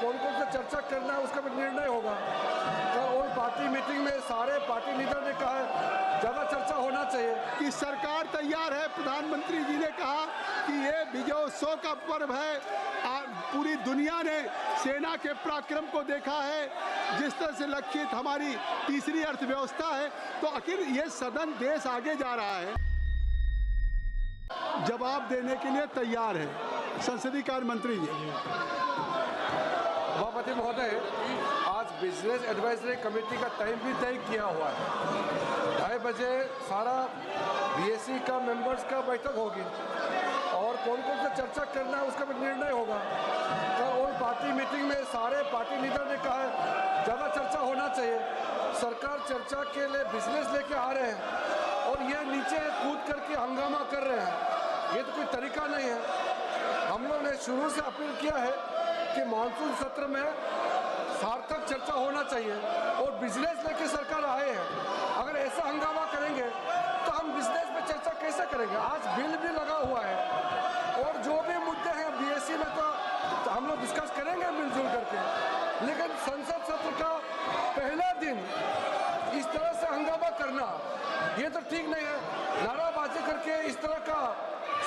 कौन कौन सा चर्चा करना है उसका भी निर्णय होगा। और पार्टी मीटिंग में सारे पार्टी लीडर ने कहा है ज़्यादा चर्चा होना चाहिए कि सरकार तैयार है। प्रधानमंत्री जी ने कहा कि ये विजयोत्सव का पर्व है। पूरी दुनिया ने सेना के पराक्रम को देखा है, जिस तरह से लक्षित हमारी तीसरी अर्थव्यवस्था है। तो आखिर ये सदन देश आगे जा रहा है, जवाब देने के लिए तैयार है। संसदीय कार्य मंत्री जी। सभापति महोदय, आज बिजनेस एडवाइजरी कमेटी का टाइम भी तय किया हुआ है। 2:30 बजे सारा बीएससी का मेंबर्स का बैठक होगी और कौन कौन सा चर्चा करना है उसका भी निर्णय होगा। और पार्टी मीटिंग में सारे पार्टी लीडर ने कहा है ज़्यादा चर्चा होना चाहिए। सरकार चर्चा के लिए बिजनेस लेके आ रहे हैं और ये नीचे कूद करके हंगामा कर रहे हैं, ये तो कोई तरीका नहीं है। हम लोग ने शुरू से अपील किया है कि मानसून सत्र में सार्थक चर्चा होना चाहिए और बिजनेस लेके सरकार आए हैं। अगर ऐसा हंगामा करेंगे तो हम बिजनेस में चर्चा कैसे करेंगे। आज बिल भी लगा हुआ है और जो भी मुद्दे हैं बीएससी में तो हम लोग डिस्कस करेंगे मिलजुल करके, लेकिन संसद सत्र का पहला दिन इस तरह से हंगामा करना ये तो ठीक नहीं है। नाराबाजी करके इस तरह का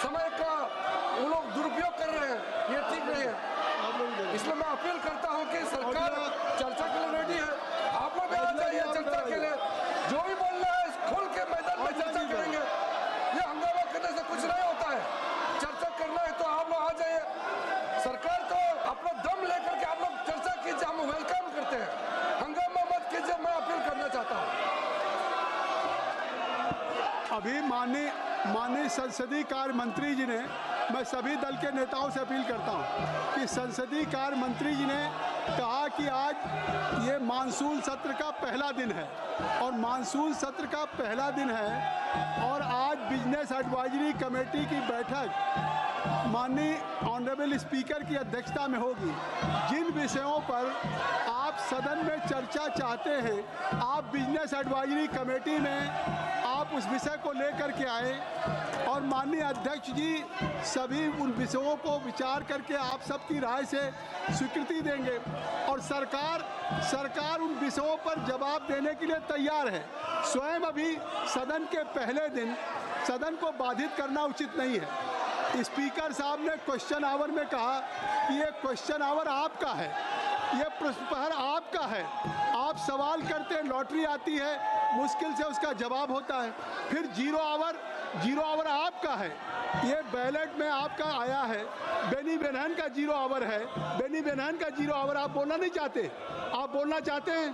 समय का वो लोग दुरुपयोग कर रहे हैं, ये ठीक नहीं है। इसलिए मैं अपील करता हूं कि सरकार चर्चा के लिए रेडी है। आप लोग आ जाइए चर्चा के लिए, जो भी बोलना है खुल के मैदान में चर्चा करेंगे। ये हंगामा करने से कुछ नहीं होता है। चर्चा करना है तो आप लोग आ जाइए। सरकार को अपना दम लेकर के आप लोग चर्चा कीजिए, हम वेलकम करते हैं। हंगामा मत कीजिए, मैं अपील करना चाहता हूँ। अभी माननीय संसदीय कार्य मंत्री जी ने, मैं सभी दल के नेताओं से अपील करता हूं कि संसदीय कार्य मंत्री जी ने कहा कि आज ये मानसून सत्र का पहला दिन है और मानसून सत्र का पहला दिन है और आज बिजनेस एडवाइजरी कमेटी की बैठक माननीय ऑनरेबल स्पीकर की अध्यक्षता में होगी। जिन विषयों पर आप सदन में चर्चा चाहते हैं, आप बिजनेस एडवाइजरी कमेटी में आप उस विषय को लेकर के आए और माननीय अध्यक्ष जी सभी उन विषयों को विचार करके आप सबकी राय से स्वीकृति देंगे और सरकार उन विषयों पर जवाब देने के लिए तैयार है। स्वयं अभी सदन के पहले दिन सदन को बाधित करना उचित नहीं है। स्पीकर साहब ने क्वेश्चन आवर में कहा कि ये क्वेश्चन आवर आपका है, ये प्रश्न प्रहर आपका है। आप सवाल करते हैं, लॉटरी आती है, मुश्किल से उसका जवाब होता है। फिर जीरो आवर आपका है, ये बैलेट में आपका आया है। बेनी बेनहन का जीरो आवर है, बेनी बेनहन का जीरो आवर आप बोलना नहीं चाहते, आप बोलना चाहते हैं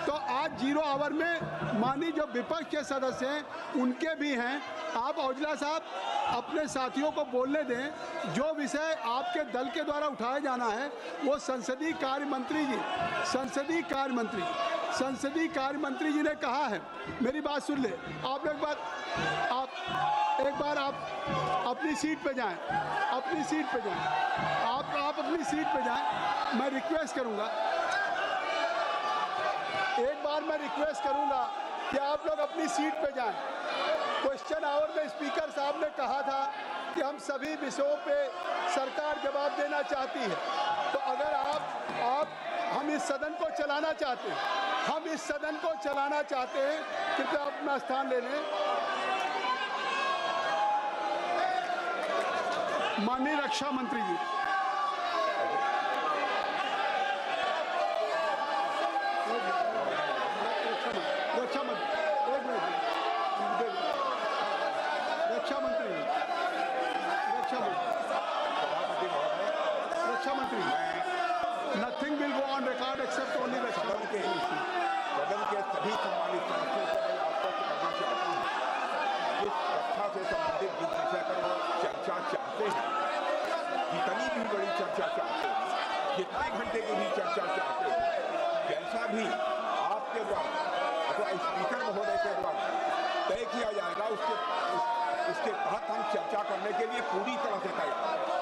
तो आज जीरो आवर में माननीय जो विपक्ष के सदस्य हैं उनके भी हैं। आप औजला साहब अपने साथियों को बोलने दें। जो विषय आपके दल के द्वारा उठाया जाना है वो संसदीय कार्य मंत्री जी ने कहा है। मेरी बात सुन ले, आप एक बार अपनी सीट पे जाएं, आप अपनी सीट पे जाएं। मैं रिक्वेस्ट करूंगा, एक बार मैं रिक्वेस्ट करूंगा कि आप लोग अपनी सीट पे जाएं। क्वेश्चन आवर में स्पीकर साहब ने कहा था कि हम सभी विषयों पे सरकार जवाब देना चाहती है। तो अगर हम इस सदन को चलाना चाहते हैं, कृपया अपना स्थान ले लें। माननीय रक्षा मंत्री जी। Nothing will go on record except only the सदन के सभी सम्मानित सदस्यों को मैं आश्वस्त करना चाहता हूँ, जिस रक्षा से संबंधित जिस विषय पर वो चर्चा चाहते हैं, जितनी भी बड़ी चर्चा चाहते हैं, जितने घंटे की भी चर्चा चाहते हैं, जैसा भी आपके द्वारा अथवा स्पीकर महोदय के द्वारा तय किया जाएगा उसके तहत हम चर्चा करने के लिए पूरी तरह से तैयार हैं।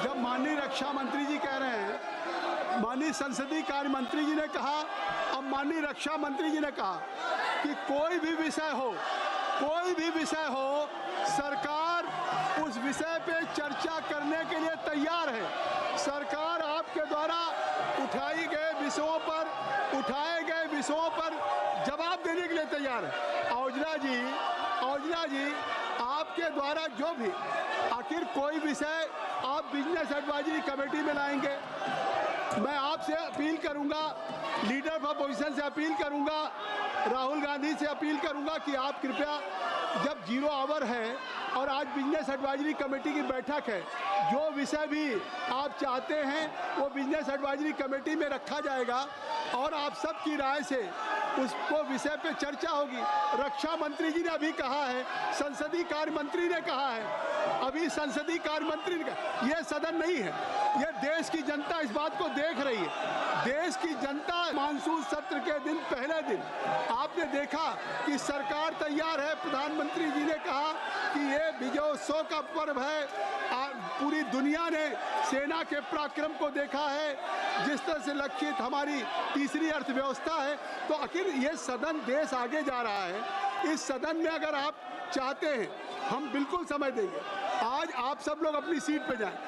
जब माननीय रक्षा मंत्री जी कह रहे हैं, माननीय संसदीय कार्य मंत्री जी ने कहा, अब माननीय रक्षा मंत्री जी ने कहा कि कोई भी विषय हो सरकार उस विषय पे चर्चा करने के लिए तैयार है। सरकार विषयों पर, उठाए गए विषयों पर जवाब देने के लिए तैयार है। औजला जी, आपके द्वारा जो भी आखिर कोई विषय आप बिजनेस एडवाइजरी कमेटी में लाएंगे, मैं आपसे अपील करूंगा, लीडर ऑफ अपोजिशन से अपील करूंगा, राहुल गांधी से अपील करूंगा कि आप कृपया, जब 0 आवर है और आज बिजनेस एडवाइजरी कमेटी की बैठक है, जो विषय भी आप चाहते हैं वो बिजनेस एडवाइजरी कमेटी में रखा जाएगा और आप सबकी राय से उसको विषय पे चर्चा होगी। रक्षा मंत्री जी ने अभी कहा है, संसदीय कार्य मंत्री ने कहा है, अभी संसदीय कार्य मंत्री ने कहा, ये सदन नहीं है, ये देश की जनता इस बात को देख रही है। देश की जनता मानसून सत्र के दिन, पहले दिन आपने देखा कि सरकार तैयार है। प्रधानमंत्री जी ने कहा कि ये विजयोत्सव का पर्व है, पूरी दुनिया ने सेना के पराक्रम को देखा है, जिस तरह से लक्षित हमारी तीसरी अर्थव्यवस्था है। तो आखिर ये सदन, देश आगे जा रहा है, इस सदन में अगर आप चाहते हैं हम बिल्कुल समय देंगे। आज आप सब लोग अपनी सीट पे जाएं।